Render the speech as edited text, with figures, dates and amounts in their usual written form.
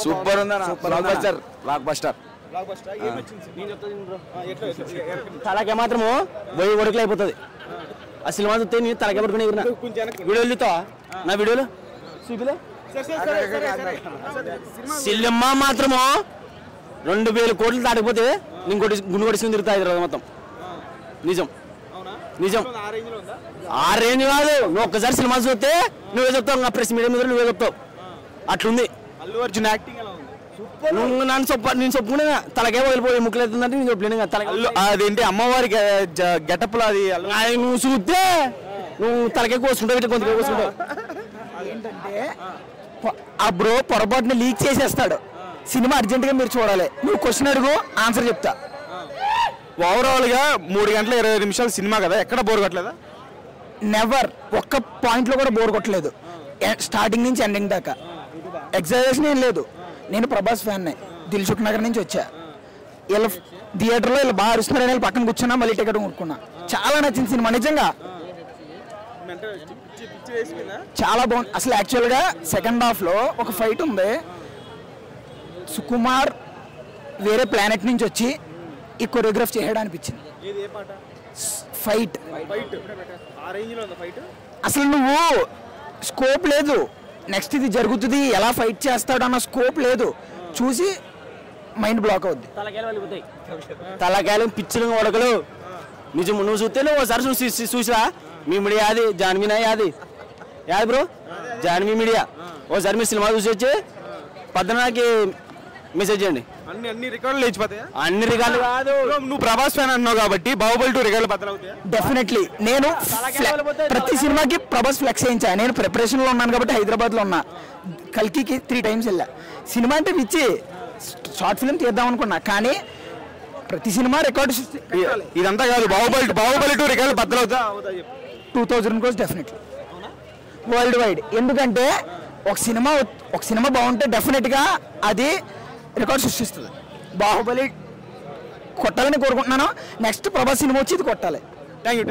Super ఉందా? Blockbuster. తలకే మాత్రము పోయి ఒడుకులు అయిపోతుంది. ఆ సినిమా చూస్తే నేను తలకే పడుకునే వీడియోలు చూస్తావా? నా వీడియోలు చూపిలే. సినిమా మాత్రము 2000 కోట్లు దాటిపోతే నేను గుండు కొట్టుకుని తిరుగుతా హైదరాబాద్ మొత్తం. నిజం నిజం. ఆ రేంజ్ కాదు. నువ్వు ఒక్కసారి సినిమా చూస్తే నువ్వే చెప్తావు. నా ప్రెస్ మీడియా మీద నువ్వే చెప్తావు. అట్లుంది. నువ్వు నేను చెప్పుకునే తలకే వదిలిపోయి ముక్కలు అవుతుందంటే నేను చెప్పలేను. అదేంటి అమ్మవారి గెటప్లో అది నువ్వు చూస్తే నువ్వు తలకే కోసుకుంటావు, కొంత కోసుకుంటావు. ఏంటంటే ఆ బ్రో పొరపాటున లీక్ చేసేస్తాడు. సినిమా అర్జెంటుగా మీరు చూడాలి. నువ్వు క్వశ్చన్ అడుగు, ఆన్సర్ చెప్తా. ఓవరాల్ గా 3 గంటల 20 నిమిషాలు సినిమా కదా, ఎక్కడ బోర్ కొట్టలేదా? నెవర్. ఒక్క పాయింట్లో కూడా బోర్ కొట్టలేదు. స్టార్టింగ్ నుంచి ఎండింగ్ దాకా ఎగ్జాజరేషన్ ఏం లేదు. నేను ప్రభాస్ ఫ్యాన్నే. దిల్సుఖ్ నగర్ నుంచి వచ్చా. వీళ్ళ థియేటర్లో వీళ్ళు బాగా అరుస్తున్నారని వెళ్ళి పక్కన కూర్చున్నా, మళ్ళీ టికెట్ కొనుక్కున్నా. చాలా నచ్చింది సినిమా నిజంగా. చాలా బాగుంది అసలు. యాక్చువల్గా సెకండ్ హాఫ్లో ఒక ఫైట్ ఉంది. సుకుమార్ వేరే ప్లానెట్ నుంచి వచ్చి ఈ కొరియోగ్రాఫ్ చేయడం అనిపించింది. ఫైట్ అసలు నువ్వు స్కోప్ లేదు. నెక్స్ట్ ఇది జరుగుతుంది, ఎలా ఫైట్ చేస్తాడు అన్న స్కోప్ లేదు. చూసి మైండ్ బ్లాక్ అవుద్ది. తలకాయలు పిచ్చిలు వడకలు. నిజం. నువ్వు చూస్తే నువ్వు ఒకసారి చూసిరా. మీ మీడియా అది జాన్వీ నాయ్ అది యాది బ్రో జాన్వీ మీడియా. ఒకసారి మీ సినిమా చూసి వచ్చి పద్దనాకి మెసేజ్ చేయండి. అన్ని రికార్డులు లేచిపోతాయి. అన్ని రికార్డులు కాదు. నువ్వు ప్రభాస్ ఫ్యాన్ అన్నావు కాబట్టి బాహుబలి 2 రికార్డులు బద్దలవుతాయి. డెఫినెట్లీ. నేను ప్రతి సినిమాకి ప్రభాస్ ఫ్లెక్స్ చేయించా. నేను ప్రిపరేషన్లో ఉన్నాను కాబట్టి హైదరాబాద్లో ఉన్నా. కల్కికి 3 టైమ్స్ వెళ్ళా. సినిమా అంటే పిచ్చి. షార్ట్ ఫిల్మ్ తీద్దాం అనుకున్నా, కానీ ప్రతి సినిమా రికార్డు. ఇదంతా కాదు, బాహుబలి 2 రికార్డులు బద్దలవుతా. 2000 క్రోర్స్ డెఫినెట్లీ వరల్డ్ వైడ్. ఎందుకంటే ఒక సినిమా బాగుంటే డెఫినెట్గా అది రికార్డ్ సృష్టిస్తుంది. బాహుబలి కొట్టాలని కోరుకుంటున్నాను. నెక్స్ట్ ప్రభాస్ సినిమా వచ్చి ఇది కొట్టాలి. Thank you.